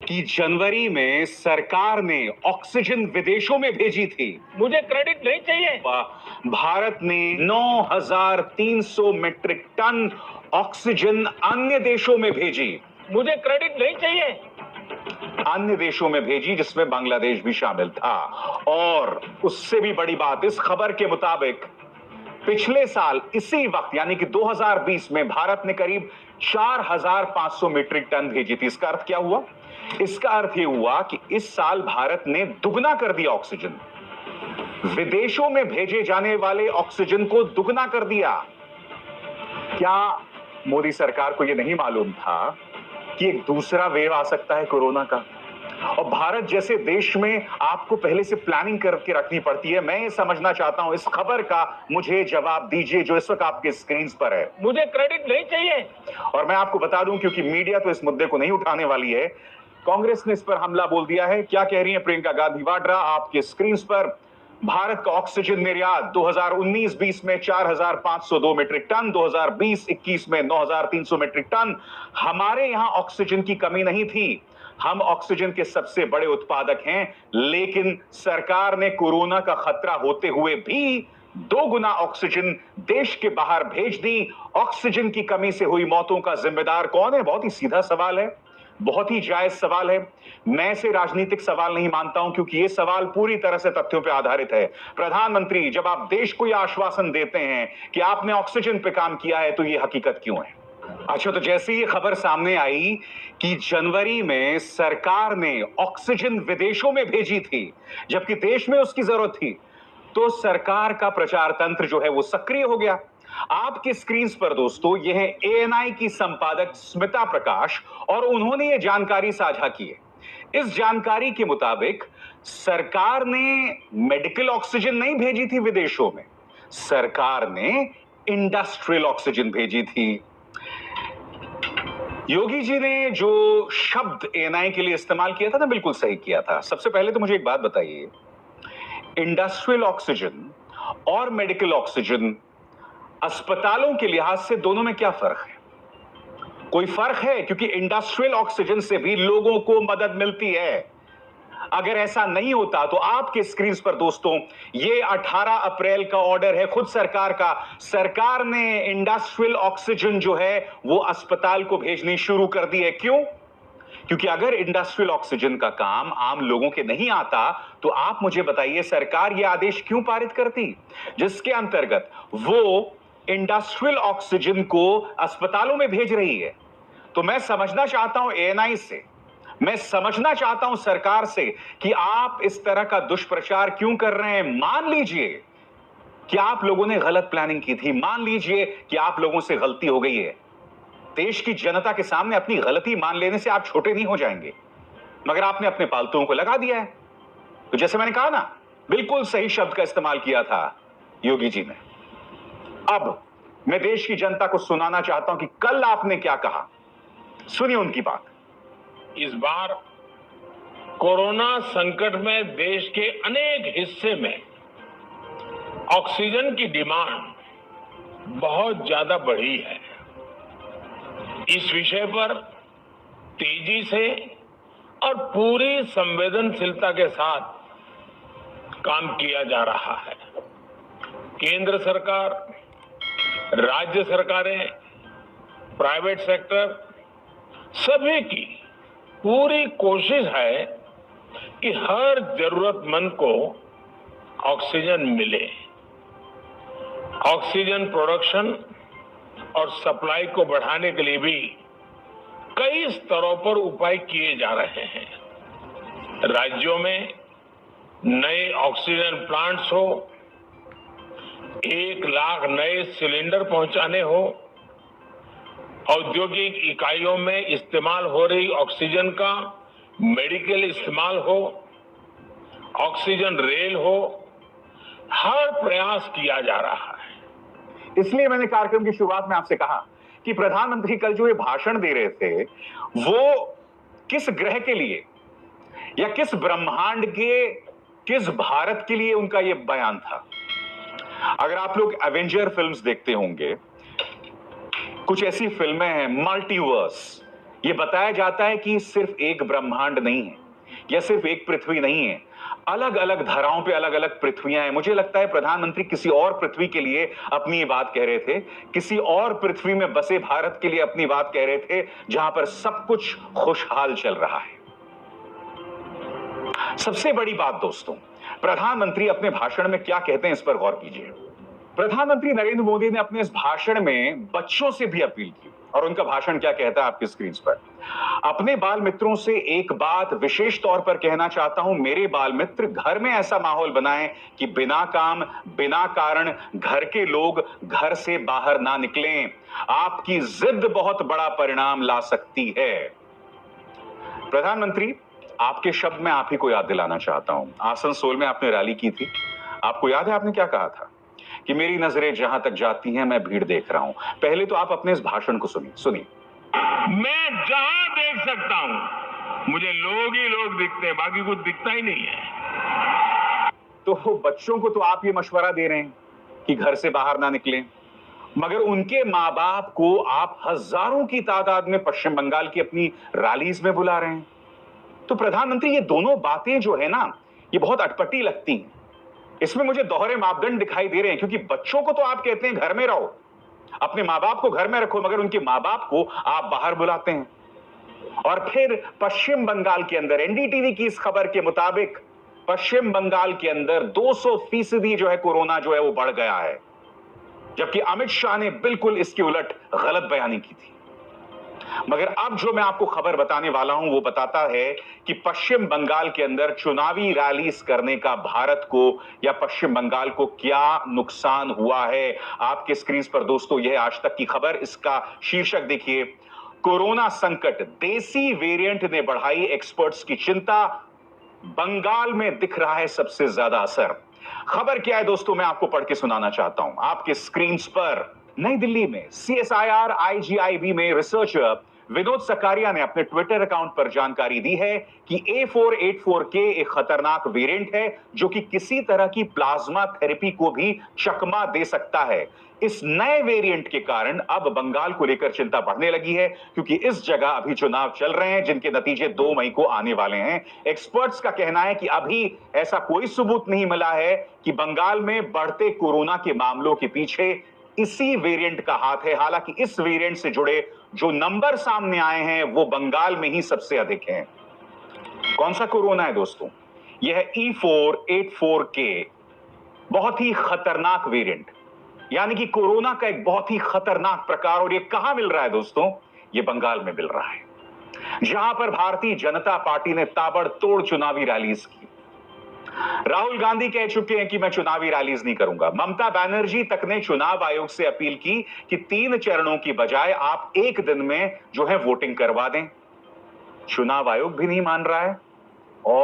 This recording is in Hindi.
कि जनवरी में सरकार ने ऑक्सीजन विदेशों में भेजी थी। मुझे क्रेडिट नहीं चाहिए। भारत ने 9,300 मीट्रिक टन ऑक्सीजन अन्य देशों में भेजी। मुझे क्रेडिट नहीं चाहिए। अन्य देशों में भेजी, जिसमें बांग्लादेश भी शामिल था। और उससे भी बड़ी बात, इस खबर के मुताबिक पिछले साल इसी वक्त यानी कि 2020 में भारत ने करीब 4,500 मीट्रिक टन भेजी थी। इसका अर्थ क्या हुआ? इसका अर्थ यह हुआ कि इस साल भारत ने दुगना कर दिया ऑक्सीजन। विदेशों में भेजे जाने वाले ऑक्सीजन को दुगना कर दिया। क्या मोदी सरकार को यह नहीं मालूम था कि एक दूसरा वेव आ सकता है कोरोना का? और भारत जैसे देश में आपको पहले से प्लानिंग करके रखनी पड़ती है। मैं ये समझना चाहता हूं, इस खबर का मुझे जवाब दीजिए जो इस वक्त आपके स्क्रीन पर है। मुझे क्रेडिट नहीं चाहिए। और मैं आपको बता दूं, क्योंकि मीडिया तो इस मुद्दे को नहीं उठाने वाली है, कांग्रेस ने इस पर हमला बोल दिया है। क्या कह रही है प्रियंका गांधी वाड्रा आपके स्क्रीन पर? भारत का ऑक्सीजन निर्यात 2019-20 में 4,502 मीट्रिक टन, 2020-21 में 9,300 मीट्रिक टन। हमारे यहां ऑक्सीजन की कमी नहीं थी, हम ऑक्सीजन के सबसे बड़े उत्पादक हैं, लेकिन सरकार ने कोरोना का खतरा होते हुए भी 2 गुना ऑक्सीजन देश के बाहर भेज दी। ऑक्सीजन की कमी से हुई मौतों का जिम्मेदार कौन है? बहुत ही सीधा सवाल है, बहुत ही जायज सवाल है। मैं इसे राजनीतिक सवाल नहीं मानता हूं, क्योंकि यह सवाल पूरी तरह से तथ्यों पर आधारित है। प्रधानमंत्री, जब आप देश को यह आश्वासन देते हैं कि आपने ऑक्सीजन पर काम किया है, तो यह हकीकत क्यों है? अच्छा, तो जैसे ही खबर सामने आई कि जनवरी में सरकार ने ऑक्सीजन विदेशों में भेजी थी, जबकि देश में उसकी जरूरत थी, तो सरकार का प्रचार तंत्र जो है वो सक्रिय हो गया। आपके स्क्रीन पर दोस्तों, यह है एएनआई की संपादक स्मिता प्रकाश, और उन्होंने यह जानकारी साझा की है। इस जानकारी के मुताबिक सरकार ने मेडिकल ऑक्सीजन नहीं भेजी थी विदेशों में, सरकार ने इंडस्ट्रियल ऑक्सीजन भेजी थी। योगी जी ने जो शब्द एएनआई के लिए इस्तेमाल किया था ना, बिल्कुल सही किया था। सबसे पहले तो मुझे एक बात बताइए, इंडस्ट्रियल ऑक्सीजन और मेडिकल ऑक्सीजन, अस्पतालों के लिहाज से दोनों में क्या फर्क है? कोई फर्क है? क्योंकि इंडस्ट्रियल ऑक्सीजन से भी लोगों को मदद मिलती है। अगर ऐसा नहीं होता तो आपके स्क्रीन पर दोस्तों, ये 18 अप्रैल का ऑर्डर है खुद सरकार का। सरकार ने इंडस्ट्रियल ऑक्सीजन जो है वो अस्पताल को भेजनी शुरू कर दी है। क्यों? क्योंकि अगर इंडस्ट्रियल ऑक्सीजन का काम आम लोगों के नहीं आता, तो आप मुझे बताइए सरकार यह आदेश क्यों पारित करती, जिसके अंतर्गत वो इंडस्ट्रियल ऑक्सीजन को अस्पतालों में भेज रही है? तो मैं समझना चाहता हूं एएनआई से, मैं समझना चाहता हूं सरकार से कि आप इस तरह का दुष्प्रचार क्यों कर रहे हैं। मान लीजिए कि आप लोगों ने गलत प्लानिंग की थी, मान लीजिए कि आप लोगों से गलती हो गई है। देश की जनता के सामने अपनी गलती मान लेने से आप छोटे नहीं हो जाएंगे, मगर आपने अपने पालतुओं को लगा दिया है। तो जैसे मैंने कहा ना, बिल्कुल सही शब्द का इस्तेमाल किया था योगी जी ने। अब मैं देश की जनता को सुनाना चाहता हूं कि कल आपने क्या कहा। सुनिए उनकी बात। इस बार कोरोना संकट में देश के अनेक हिस्से में ऑक्सीजन की डिमांड बहुत ज्यादा बढ़ी है। इस विषय पर तेजी से और पूरी संवेदनशीलता के साथ काम किया जा रहा है। केंद्र सरकार, राज्य सरकारें, प्राइवेट सेक्टर, सभी की पूरी कोशिश है कि हर जरूरतमंद को ऑक्सीजन मिले। ऑक्सीजन प्रोडक्शन और सप्लाई को बढ़ाने के लिए भी कई स्तरों पर उपाय किए जा रहे हैं। राज्यों में नए ऑक्सीजन प्लांट्स हो, 1 लाख नए सिलेंडर पहुंचाने हो, औद्योगिक इकाइयों में इस्तेमाल हो रही ऑक्सीजन का मेडिकल इस्तेमाल हो, ऑक्सीजन रेल हो, हर प्रयास किया जा रहा है। इसलिए मैंने कार्यक्रम की शुरुआत में आपसे कहा कि प्रधानमंत्री कल जो ये भाषण दे रहे थे, वो किस ग्रह के लिए या किस ब्रह्मांड के, किस भारत के लिए उनका ये बयान था। अगर आप लोग एवेंजर फिल्म्स देखते होंगे, कुछ ऐसी फिल्में हैं, मल्टीवर्स, ये बताया जाता है कि सिर्फ एक ब्रह्मांड नहीं है या सिर्फ एक पृथ्वी नहीं है, अलग अलग धराओं पे अलग अलग पृथ्वियां हैं। मुझे लगता है प्रधानमंत्री किसी और पृथ्वी के लिए अपनी ये बात कह रहे थे, किसी और पृथ्वी में बसे भारत के लिए अपनी बात कह रहे थे, जहां पर सब कुछ खुशहाल चल रहा है। सबसे बड़ी बात दोस्तों, प्रधानमंत्री अपने भाषण में क्या कहते हैं इस पर गौर कीजिए। प्रधानमंत्री नरेंद्र मोदी ने अपने इस भाषण में बच्चों से भी अपील की, और उनका भाषण क्या कहता है आपकी स्क्रीन पर। अपने बाल मित्रों से एक बात विशेष तौर पर कहना चाहता हूं, मेरे बाल मित्र घर में ऐसा माहौल बनाएं कि बिना काम बिना कारण घर के लोग घर से बाहर ना निकलें। आपकी जिद बहुत बड़ा परिणाम ला सकती है। प्रधानमंत्री, आपके शब्द में आप ही को याद दिलाना चाहता हूं। आसनसोल में आपने रैली की थी, आपको याद है आपने क्या कहा था कि मेरी नजरें जहां तक जाती हैं मैं भीड़ देख रहा हूं। पहले तो आप अपने इस भाषण को सुनिए। मैं जहां देख सकता हूं मुझे लोग ही लोग दिखते हैं, बाकी कुछ दिखता ही नहीं है। तो बच्चों को तो आप ये मशवरा दे रहे हैं कि घर से बाहर ना निकलें, मगर उनके मां बाप को आप हजारों की तादाद में पश्चिम बंगाल की अपनी रैलीज में बुला रहे हैं। तो प्रधानमंत्री, ये दोनों बातें जो है ना, ये बहुत अटपटी लगती हैं। इसमें मुझे दोहरे मापदंड दिखाई दे रहे हैं, क्योंकि बच्चों को तो आप कहते हैं घर में रहो, अपने मां बाप को घर में रखो, मगर उनके मां बाप को आप बाहर बुलाते हैं। और फिर पश्चिम बंगाल के अंदर एनडीटीवी की इस खबर के मुताबिक पश्चिम बंगाल के अंदर 200% जो है कोरोना जो है वो बढ़ गया है, जबकि अमित शाह ने बिल्कुल इसके उलट गलत बयानी की थी। मगर अब जो मैं आपको खबर बताने वाला हूं वो बताता है कि पश्चिम बंगाल के अंदर चुनावी रैलीज करने का भारत को या पश्चिम बंगाल को क्या नुकसान हुआ है। आपके स्क्रीन पर दोस्तों यह आज तक की खबर, इसका शीर्षक देखिए, कोरोना संकट, देसी वेरिएंट ने बढ़ाई एक्सपर्ट्स की चिंता, बंगाल में दिख रहा है सबसे ज्यादा असर। खबर क्या है दोस्तों, मैं आपको पढ़ के सुनाना चाहता हूं आपके स्क्रीन पर। नई दिल्ली में CSIR IGIB में रिसर्चर विनोद सकारिया ने अपने ट्विटर अकाउंट पर जानकारी दी है कि A484K एक खतरनाक वेरिएंट है जो कि किसी तरह की प्लाज्मा थेरेपी को भी चकमा दे सकता है। इस नए वेरिएंट के कारण अब बंगाल को लेकर चिंता बढ़ने लगी है, क्योंकि इस जगह अभी चुनाव चल रहे हैं जिनके नतीजे 2 मई को आने वाले हैं। एक्सपर्ट्स का कहना है कि अभी ऐसा कोई सबूत नहीं मिला है कि बंगाल में बढ़ते कोरोना के मामलों के पीछे इसी वेरिएंट का हाथ है। हालांकि इस वेरिएंट से जुड़े जो नंबर सामने आए हैं वो बंगाल में ही सबसे अधिक हैं। कौन सा कोरोना है दोस्तों? यह है E484K, बहुत ही खतरनाक वेरिएंट, यानी कि कोरोना का एक बहुत ही खतरनाक प्रकार। और ये कहां मिल रहा है दोस्तों? ये बंगाल में मिल रहा है, जहां पर भारतीय जनता पार्टी ने ताबड़तोड़ चुनावी रैलीज की। राहुल गांधी कह चुके हैं कि मैं चुनावी रैलीज नहीं करूंगा। ममता बनर्जी तक ने चुनाव आयोग से अपील की कि 3 चरणों की बजाय आप एक दिन में जो है वोटिंग करवा दें। चुनाव आयोग भी नहीं मान रहा है,